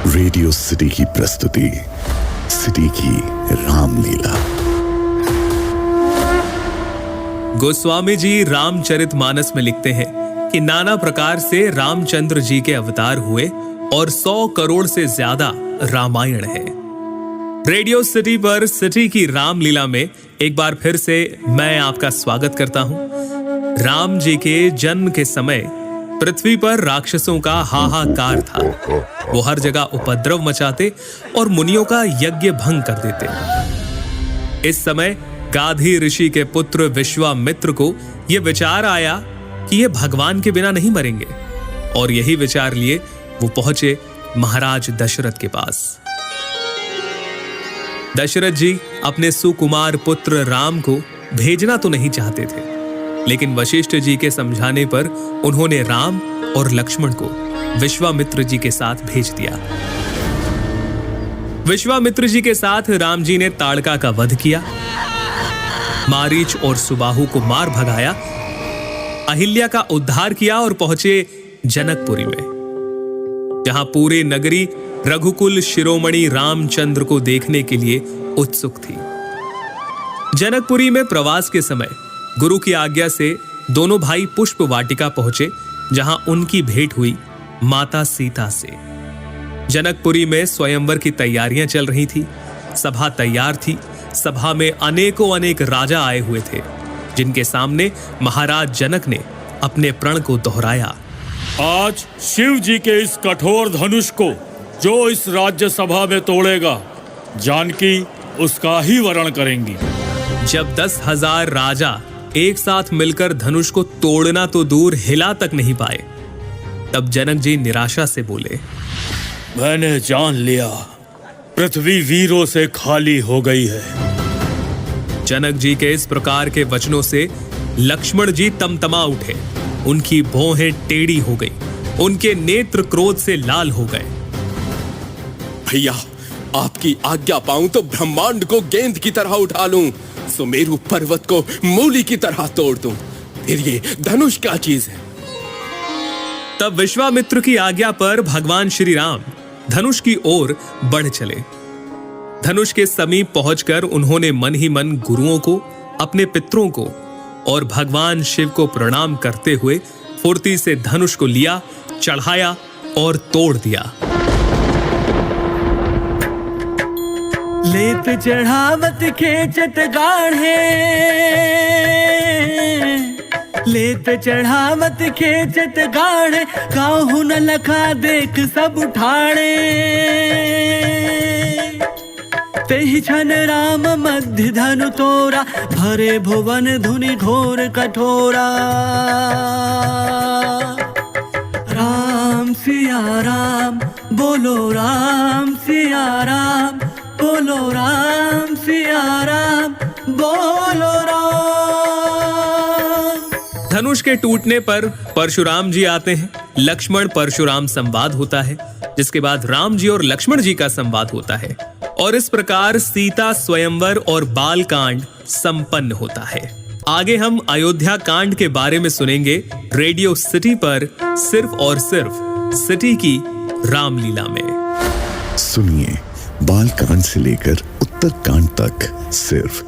Radio city की प्रस्तुति, city की रामलीला। गोस्वामी जी रामचरितमानस में लिखते हैं कि नाना प्रकार से रामचंद्र जी के अवतार हुए और 100 करोड़ से ज्यादा रामायण है। रेडियो सिटी पर सिटी की रामलीला में एक बार फिर से मैं आपका स्वागत करता हूं। राम जी के जन्म के समय पृथ्वी पर राक्षसों का हाहाकार था। वो हर जगह उपद्रव मचाते और मुनियों का यज्ञ भंग कर देते। इस समय गाधी ऋषि के पुत्र विश्वामित्र को यह विचार आया कि ये भगवान के बिना नहीं मरेंगे, और यही विचार लिए वो पहुंचे महाराज दशरथ के पास। दशरथ जी अपने सुकुमार पुत्र राम को भेजना तो नहीं चाहते थे, लेकिन वशिष्ठ जी के समझाने पर उन्होंने राम और लक्ष्मण को विश्वामित्र जी के साथ भेज दिया। विश्वामित्र जी के साथ राम जी ने ताड़का का वध किया, मारीच और सुबाहु को मार भगाया, अहिल्या का उद्धार किया और पहुंचे जनकपुरी में, जहां पूरे नगरी रघुकुल शिरोमणि रामचंद्र को देखने के लिए उत्सुक थी। जनकपुरी में प्रवास के समय गुरु की आज्ञा से दोनों भाई पुष्प वाटिका पहुंचे, जहां उनकी भेंट हुई माता सीता से। जनकपुरी में स्वयंवर की तैयारियां चल रही थी। सभा तैयार थी। सभा में अनेक राजा आए हुए थे, जिनके सामने महाराज जनक ने अपने प्रण को दोहराया। आज शिव जी के इस कठोर धनुष को जो इस राज्य सभा में तोड़ेगा, जानकी उसका ही वरण करेंगी। जब 10,000 राजा एक साथ मिलकर धनुष को तोड़ना तो दूर हिला तक नहीं पाए, तब जनक जी निराशा से बोले, मैंने जान लिया, पृथ्वी वीरों से खाली हो गई है। जनक जी के इस प्रकार के वचनों से लक्ष्मण जी तमतमा उठे। उनकी भौहें टेढ़ी हो गई, उनके नेत्र क्रोध से लाल हो गए। भैया, आपकी आज्ञा पाऊं तो ब्रह्मांड को गेंद की तरह उठा लूं, सुमेरु पर्वत को मूली की तरह तोड़ दूं, फिर ये धनुष क्या चीज है। तब विश्वामित्र की आज्ञा पर भगवान श्री राम धनुष की ओर बढ़ चले। धनुष के समीप पहुंचकर उन्होंने मन ही मन गुरुओं को, अपने पितरों को और भगवान शिव को प्रणाम करते हुए फुर्ती से धनुष को लिया, चढ़ाया और तोड़ दिया। लेत चढ़ावत खेचत गाढ़े, लेत चढ़ावत खेचत गाढ़े, काहू न लखा देख सब उठाड़े। तेहि छन राम मध्य धनु तोरा, भरे भुवन धुनि घोर कठोरा। राम सिया राम बोलो, राम सिया राम बोलो, राम सिया राम बोलो राम। धनुष के टूटने पर परशुराम जी आते हैं। लक्ष्मण परशुराम संवाद होता है, जिसके बाद राम जी और लक्ष्मण जी का संवाद होता है, और इस प्रकार सीता स्वयंवर और बाल कांड संपन्न होता है। आगे हम अयोध्या कांड के बारे में सुनेंगे रेडियो सिटी पर, सिर्फ और सिर्फ सिटी की रामलीला में। सुनिए बाल कांड से लेकर उत्तर कांड तक, सिर्फ